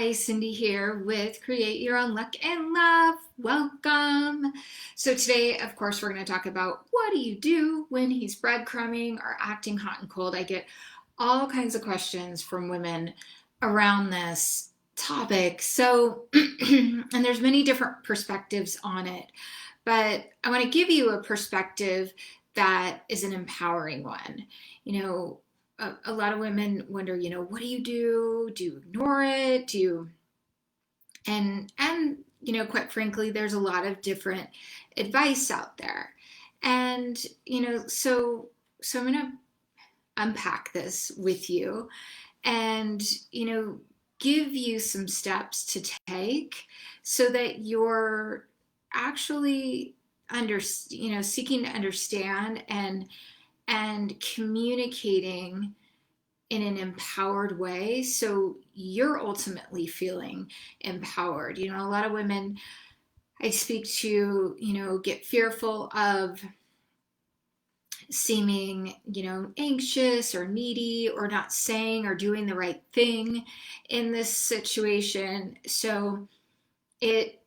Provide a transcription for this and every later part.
Hi, Cindy here with Create Your Own Luck and Love. Welcome. So today, of course, we're going to talk about what do you do when he's breadcrumbing or acting hot and cold. I get all kinds of questions from women around this topic. So, and there's many different perspectives on it, but I want to give you a perspective that is an empowering one. You know, a lot of women wonder, what do you do? Do you ignore it? Do you and quite frankly, there's a lot of different advice out there. And so I'm gonna unpack this with you and give you some steps to take so that you're actually seeking to understand and communicating in an empowered way so you're ultimately feeling empowered. A lot of women I speak to, get fearful of seeming, anxious or needy or not saying or doing the right thing in this situation. So it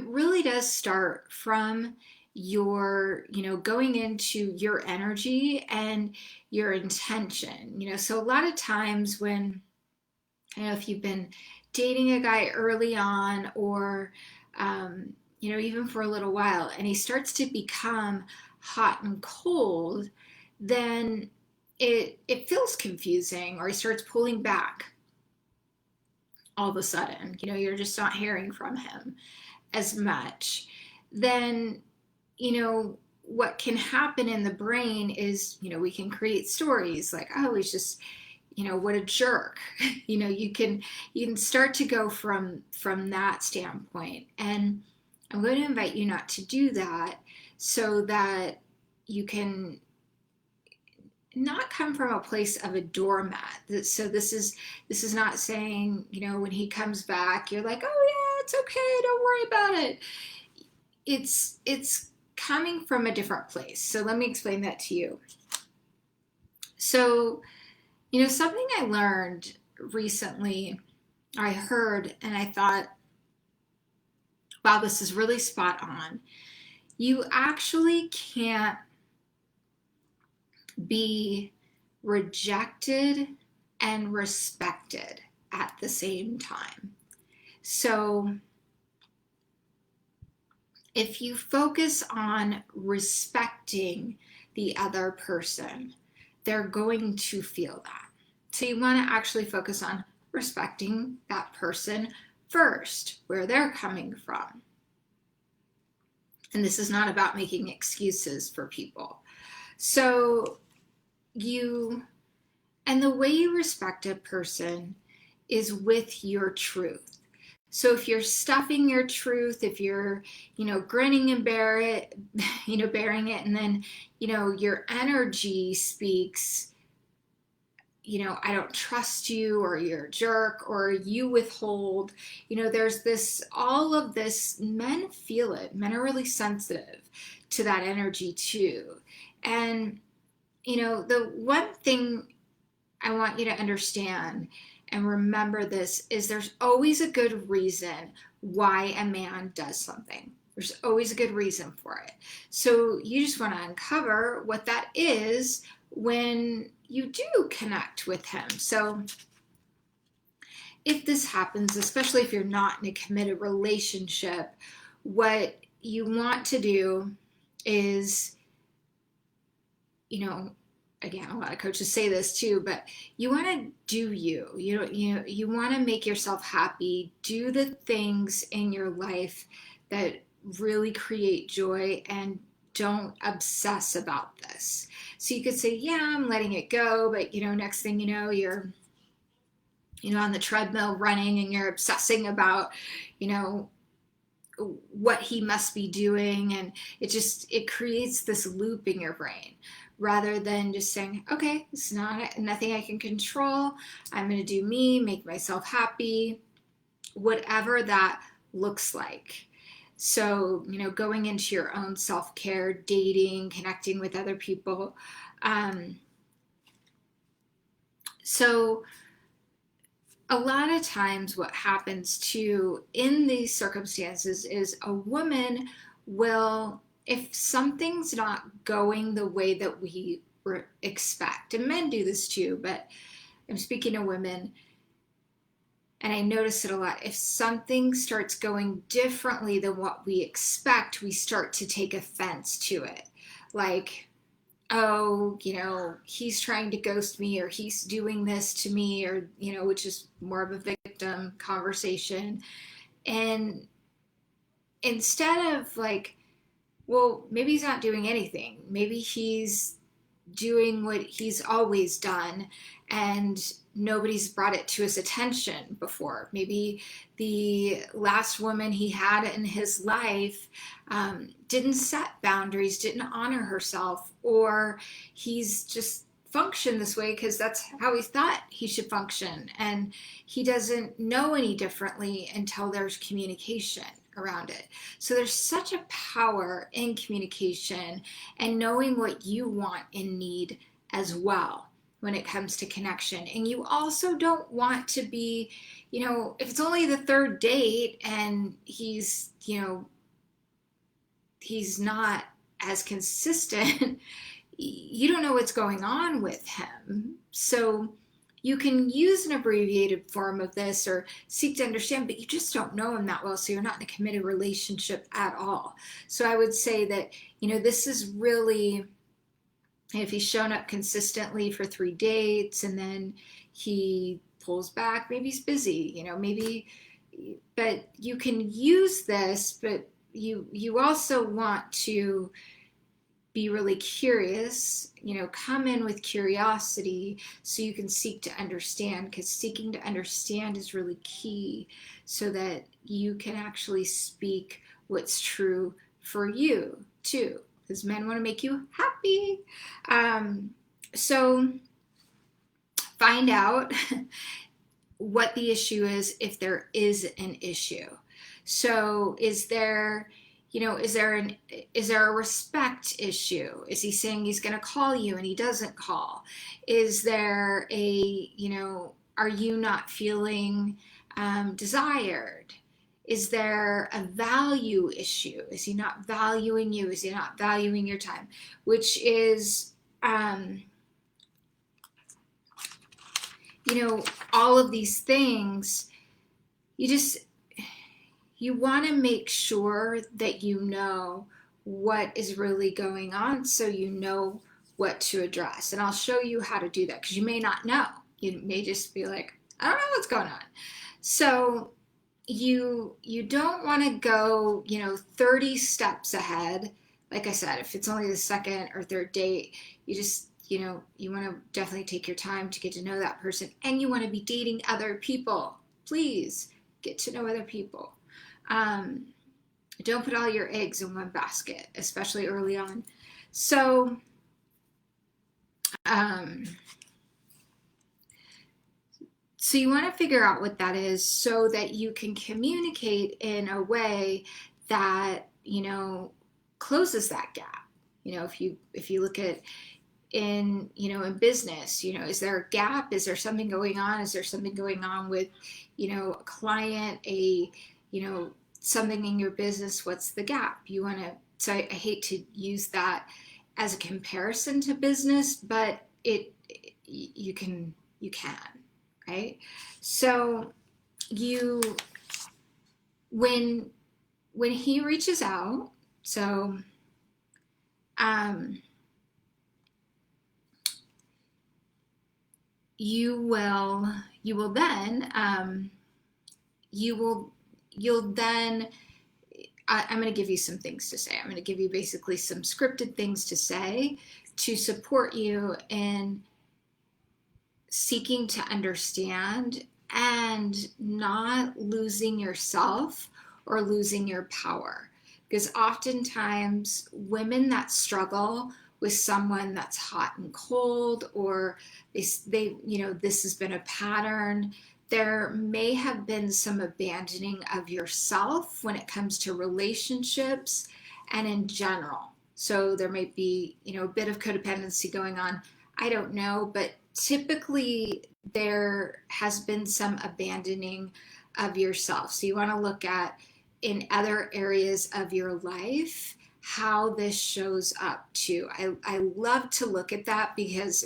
really does start from your going into your energy and your intention. So a lot of times when if you've been dating a guy early on or even for a little while and he starts to become hot and cold, then it feels confusing, or he starts pulling back all of a sudden. You're just not hearing from him as much. Then what can happen in the brain is we can create stories like, oh, he's just what a jerk. You can start to go from that standpoint. And I'm going to invite you not to do that, so that you can not come from a place of a doormat. So this is not saying, when he comes back, you're like, oh yeah, it's okay, don't worry about it. It's coming from a different place. So let me explain that to you. So, something I learned recently, I heard, and I thought, wow, this is really spot on. You actually can't be rejected and respected at the same time. So if you focus on respecting the other person, they're going to feel that. So you want to actually focus on respecting that person first, where they're coming from. And this is not about making excuses for people. So and the way you respect a person is with your truth. So if you're stuffing your truth, if you're, grinning and bearing it, and then, your energy speaks, I don't trust you, or you're a jerk, or you withhold, there's all of this, men feel it. Men are really sensitive to that energy too. And, the one thing I want you to understand and remember this is there's always a good reason why a man does something. There's always a good reason for it. So you just want to uncover what that is when you do connect with him. So if this happens, especially if you're not in a committed relationship, what you want to do is, again, a lot of coaches say this too, but you want to do you. You want to make yourself happy. Do the things in your life that really create joy, and don't obsess about this. So you could say, yeah, I'm letting it go, but next thing you know, you're on the treadmill running and you're obsessing about what he must be doing, and it creates this loop in your brain, rather than just saying, okay, it's nothing I can control. I'm going to do me, make myself happy, whatever that looks like. So, going into your own self-care, dating, connecting with other people. So a lot of times what happens too in these circumstances is a woman will, if something's not going the way that we expect, and men do this too, but I'm speaking to women, and I notice it a lot. If something starts going differently than what we expect, we start to take offense to it. Like, oh, he's trying to ghost me, or he's doing this to me, or, which is more of a victim conversation. And instead of like, well, maybe he's not doing anything. Maybe he's doing what he's always done and nobody's brought it to his attention before. Maybe the last woman he had in his life didn't set boundaries, didn't honor herself, or he's just functioned this way because that's how he thought he should function, and he doesn't know any differently until there's communication around it. So there's such a power in communication and knowing what you want and need as well when it comes to connection. And you also don't want to be, if it's only the third date and he's not as consistent, you don't know what's going on with him. So you can use an abbreviated form of this or seek to understand, but you just don't know him that well, so you're not in a committed relationship at all. So I would say that, this is really, if he's shown up consistently for 3 dates and then he pulls back, maybe he's busy, maybe, but you can use this, but you also want to be really curious, come in with curiosity so you can seek to understand, because seeking to understand is really key so that you can actually speak what's true for you too, because men want to make you happy. So find out what the issue is, if there is an issue. So is there a respect issue? Is he saying he's going to call you and he doesn't call? Is there are you not feeling desired? Is there a value issue? Is he not valuing you? Is he not valuing your time? Which is, all of these things, you want to make sure that you know what is really going on so you know what to address. And I'll show you how to do that, because you may not know. You may just be like, I don't know what's going on. So you don't want to go 30 steps ahead. Like I said, if it's only the second or third date, you just you want to definitely take your time to get to know that person, and you want to be dating other people. Please get to know other people. Don't put all your eggs in one basket, especially early on. So, so you want to figure out what that is so that you can communicate in a way that, closes that gap. If you look at in business, is there a gap? Is there something going on? Is there something going on with, a client, something in your business? What's the gap? So I hate to use that as a comparison to business, but you can, right? So when he reaches out, so, you'll then, I'm going to give you some things to say. I'm going to give you basically some scripted things to say to support you in seeking to understand and not losing yourself or losing your power. Because oftentimes women that struggle with someone that's hot and cold, or they this has been a pattern, there may have been some abandoning of yourself when it comes to relationships and in general. So there may be, a bit of codependency going on. I don't know, but typically there has been some abandoning of yourself. So you want to look at in other areas of your life how this shows up too. I love to look at that because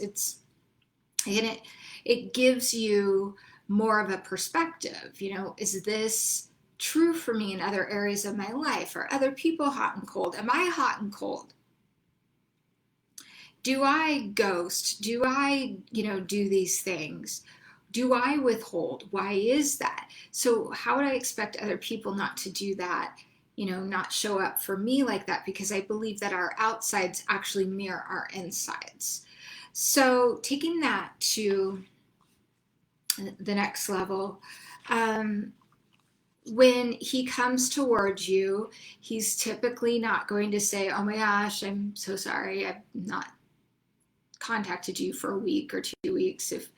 it gives you more of a perspective. Is this true for me in other areas of my life? Are other people hot and cold? Am I hot and cold? Do I ghost? Do I, do these things? Do I withhold? Why is that? So, how would I expect other people not to do that? Not show up for me like that, because I believe that our outsides actually mirror our insides. So, taking that to the next level, when he comes towards you, he's typically not going to say, "Oh my gosh, I'm so sorry, I've not contacted you for a week or 2 weeks," if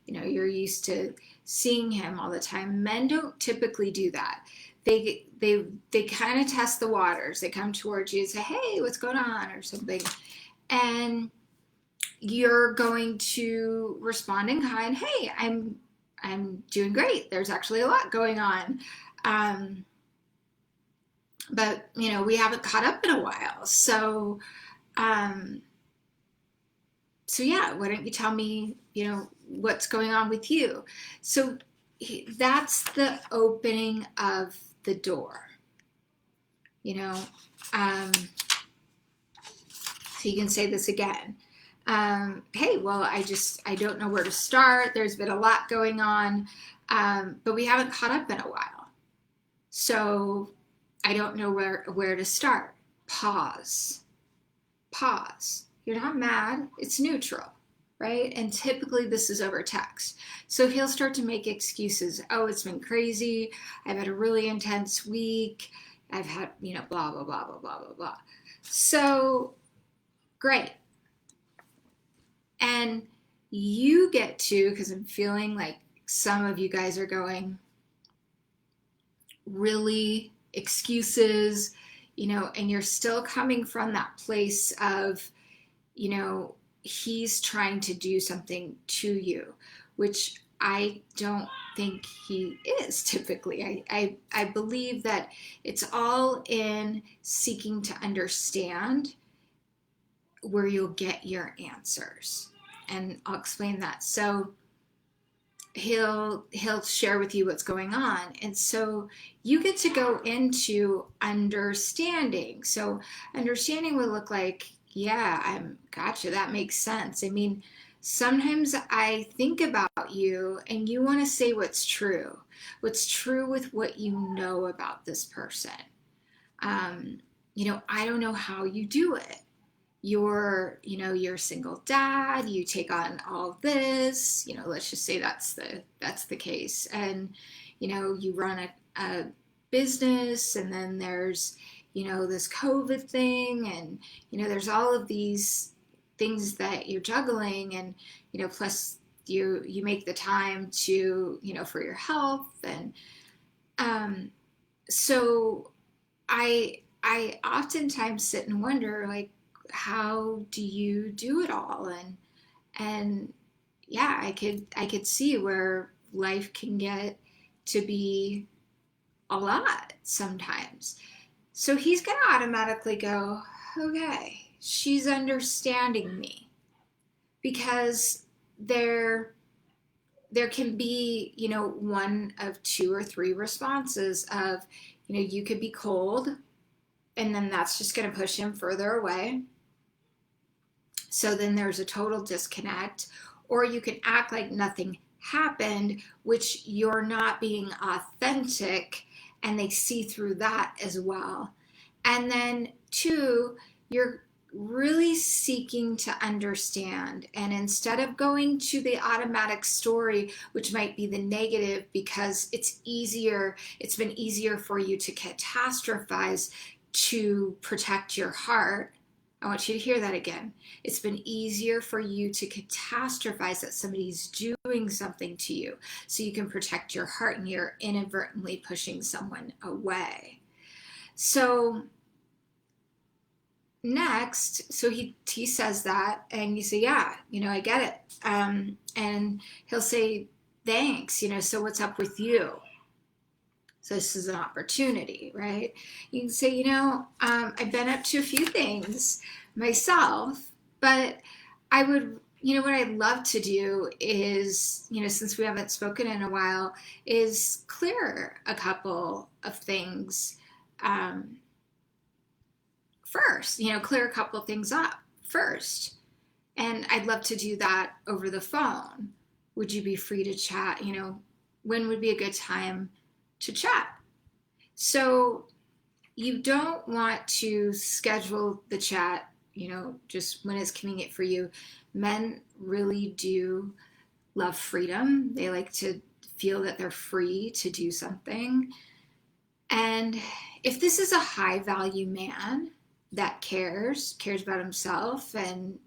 you're used to seeing him all the time. Men don't typically do that. They kind of test the waters. They come towards you and say, "Hey, what's going on?" or something, and you're going to respond in kind. "Hey, I'm doing great. There's actually a lot going on, but we haven't caught up in a while. Um, so yeah, why don't you tell me, what's going on with you?" So that's the opening of the door, you know. Um, so you can say this again. "Hey, well, I don't know where to start. There's been a lot going on, but we haven't caught up in a while. So I don't know where to start." Pause. Pause. You're not mad. It's neutral, right? And typically this is over text. So he'll start to make excuses. "Oh, it's been crazy. I've had a really intense week. I've had, blah, blah, blah, blah, blah, blah, blah." So great. And you get to, because I'm feeling like some of you guys are going, really excuses, and you're still coming from that place of, he's trying to do something to you, which I don't think he is typically. I believe that it's all in seeking to understand where you'll get your answers. And I'll explain that. So he'll share with you what's going on, and so you get to go into understanding. So understanding would look like, "Yeah, I'm gotcha, that makes sense. I mean, sometimes I think about you and you want to say what's true with what you know about this person. I don't know how you do it. You're a single dad, you take on all this, let's just say that's the case, and you run a business, and then there's this COVID thing, and there's all of these things that you're juggling, and plus you make the time to for your health, and so I oftentimes sit and wonder, like, how do you do it all? And yeah, I could see where life can get to be a lot sometimes. So he's going to automatically go, "Okay, she's understanding me," because there can be, one of two or three responses of, you could be cold, and then that's just going to push him further away. So then there's a total disconnect. Or you can act like nothing happened, which you're not being authentic, and they see through that as well. And then two, you're really seeking to understand. And instead of going to the automatic story, which might be the negative, because it's been easier for you to catastrophize to protect your heart. I want you to hear that again. It's been easier for you to catastrophize that somebody's doing something to you so you can protect your heart, and you're inadvertently pushing someone away. So next, so he says that, and you say, yeah, I get it. And he'll say, thanks, so what's up with you? So this is an opportunity, right? You can say, I've been up to a few things myself, but I would, what I'd love to do is, since we haven't spoken in a while, is clear a couple of things um, first, clear a couple of things up first. And I'd love to do that over the phone. Would you be free to chat? When would be a good time to chat? So you don't want to schedule the chat, just when it's convenient for you. Men really do love freedom. They like to feel that they're free to do something. And if this is a high value man that cares about himself and,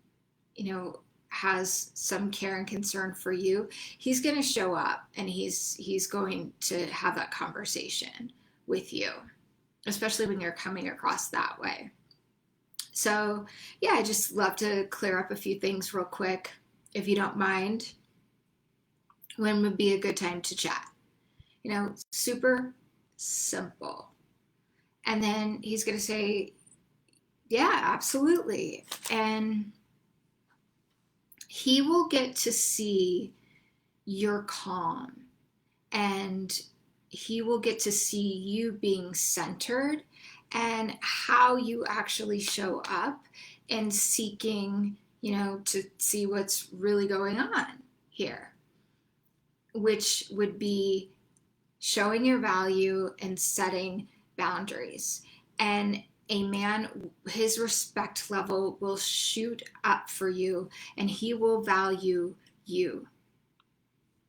has some care and concern for you, he's going to show up and he's going to have that conversation with you, especially when you're coming across that way. So, yeah, I just love to clear up a few things real quick, if you don't mind. When would be a good time to chat? Super simple. And then he's going to say, yeah, absolutely. And he will get to see your calm, and he will get to see you being centered and how you actually show up and seeking, to see what's really going on here, which would be showing your value and setting boundaries. And a man, his respect level will shoot up for you, and he will value you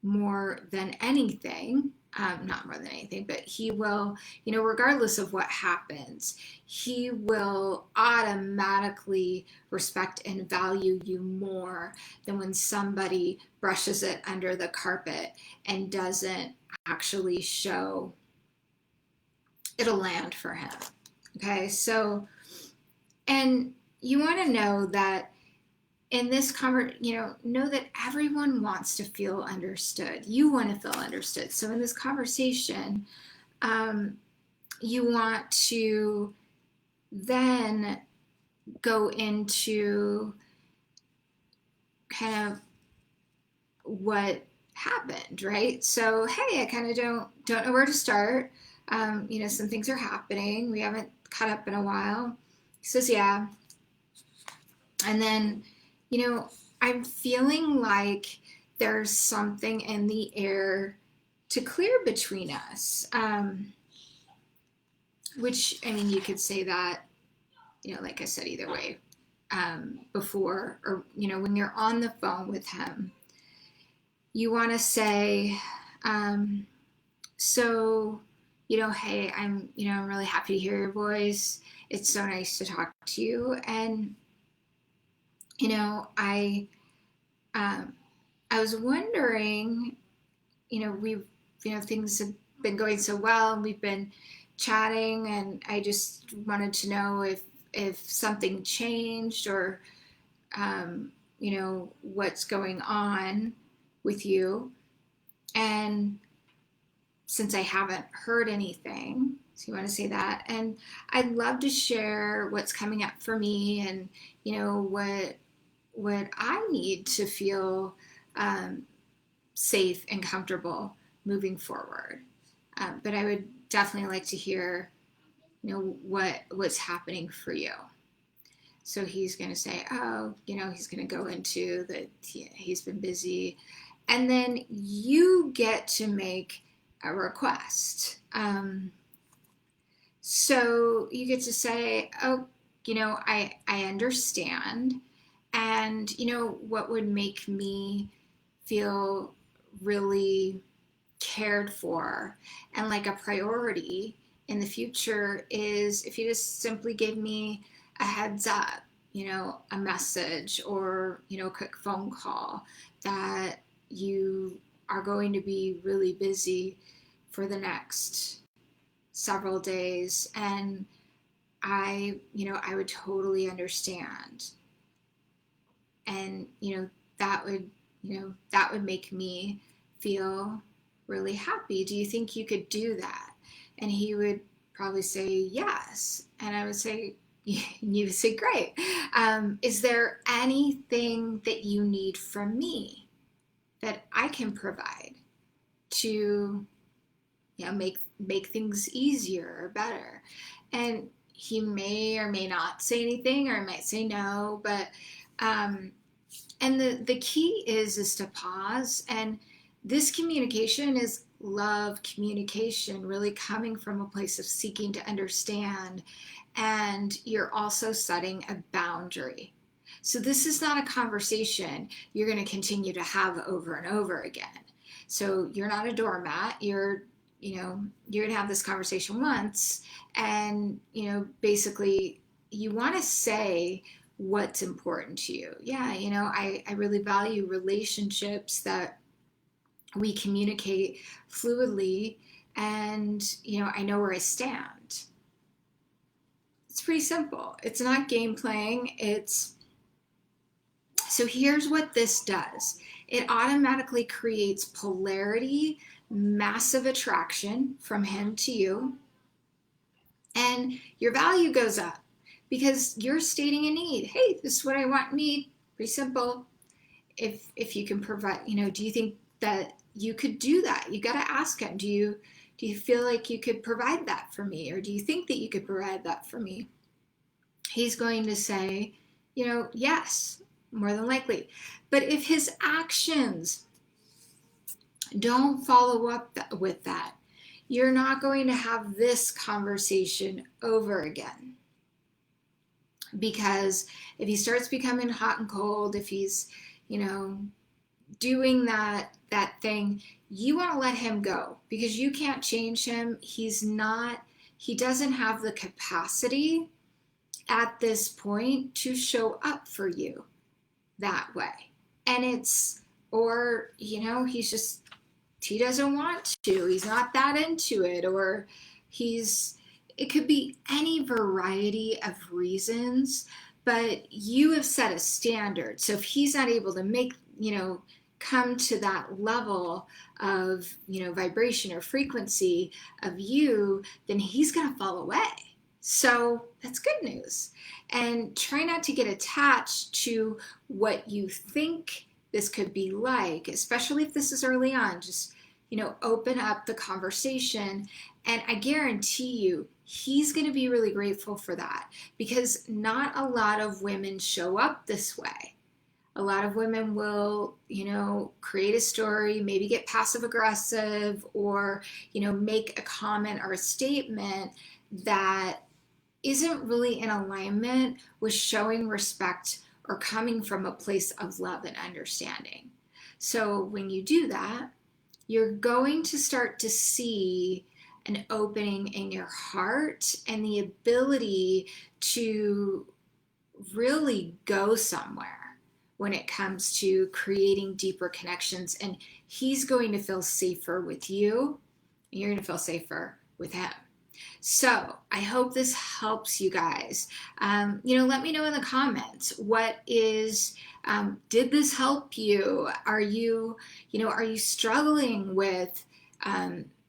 more than anything. Not more than anything, but he will, regardless of what happens, he will automatically respect and value you more than when somebody brushes it under the carpet and doesn't actually show it'll land for him. Okay, so, and you want to know that in this know that everyone wants to feel understood. You want to feel understood. So in this conversation, you want to then go into kind of what happened, right? So, hey, I kind of don't know where to start. Some things are happening. We haven't caught up in a while. He says, yeah. And then, I'm feeling like there's something in the air to clear between us. Which, I mean, you could say that, like I said, either way, before, or, when you're on the phone with him, you want to say, so, hey, I'm really happy to hear your voice. It's so nice to talk to you. And, I was wondering, we've, things have been going so well, and we've been chatting, and I just wanted to know if something changed, or, what's going on with you. And since I haven't heard anything, so you want to say that. And I'd love to share what's coming up for me, and, what I need to feel safe and comfortable moving forward. But I would definitely like to hear, what's happening for you. So he's going to say, oh, he's going to go into that he's been busy. And then you get to make a request. So you get to say, oh, I understand. And, what would make me feel really cared for and like a priority in the future is if you just simply gave me a heads up, a message, or, a quick phone call that you are going to be really busy for the next several days, and I would totally understand. And, that would make me feel really happy. Do you think you could do that? And he would probably say yes. And I would say, you would say, great. Is there anything that you need from me that I can provide to, make things easier or better? And he may or may not say anything, or he might say no, but and the key is to pause. And this communication is love communication, really coming from a place of seeking to understand. And you're also setting a boundary. So this is not a conversation you're going to continue to have over and over again. So you're not a doormat. You're going to have this conversation once, and, basically you want to say what's important to you. Yeah, I really value relationships that we communicate fluidly, and, I know where I stand. It's pretty simple. It's not game playing. So here's what this does. It automatically creates polarity, massive attraction from him to you, and your value goes up because you're stating a need. Hey, this is what I want, need. Pretty simple. If you can provide, do you think that you could do that? You got to ask him. Do you feel like you could provide that for me, or do you think that you could provide that for me? He's going to say, yes, more than likely. But if his actions don't follow up with that, you're not going to have this conversation over again. Because if he starts becoming hot and cold, if he's, doing that thing, you want to let him go, because you can't change him. He doesn't have the capacity at this point to show up for you that way. And he doesn't want to, he's not that into it, or it could be any variety of reasons, but you have set a standard. So if he's not able to come to that level of, vibration or frequency of you, then he's going to fall away. So that's good news. And try not to get attached to what you think this could be like, especially if this is early on. Just, open up the conversation. And I guarantee you, he's going to be really grateful for that, because not a lot of women show up this way. A lot of women will, create a story, maybe get passive aggressive, or, make a comment or a statement that isn't really in alignment with showing respect or coming from a place of love and understanding. So when you do that, you're going to start to see an opening in your heart and the ability to really go somewhere when it comes to creating deeper connections. And he's going to feel safer with you, and you're going to feel safer with him. So I hope this helps you guys. Let me know in the comments, did this help you? Are you struggling with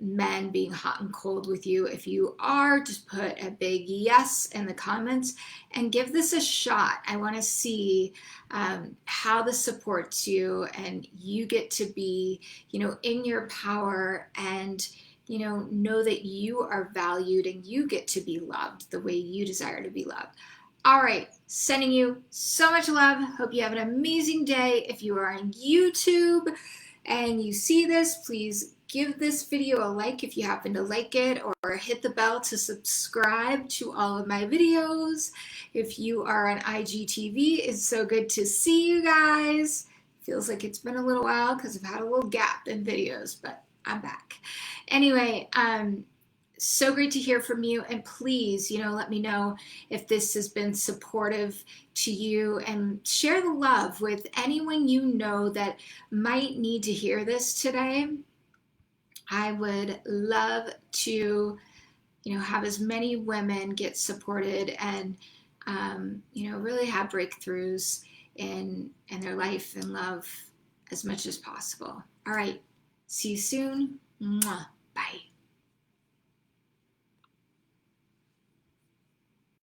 men being hot and cold with you? If you are, just put a big yes in the comments and give this a shot. I want to see how this supports you, and you get to be, in your power, and know that you are valued and you get to be loved the way you desire to be loved. All right, sending you so much love. Hope you have an amazing day. If you are on YouTube and you see this, please give this video a like if you happen to like it, or hit the bell to subscribe to all of my videos. If you are on IGTV, it's so good to see you guys. Feels like it's been a little while because I've had a little gap in videos, but I'm back. Anyway, so great to hear from you, and please, let me know if this has been supportive to you, and share the love with anyone you know that might need to hear this today. I would love to have as many women get supported and, really have breakthroughs in their life and love as much as possible. All right. See you soon. Mwah. Bye.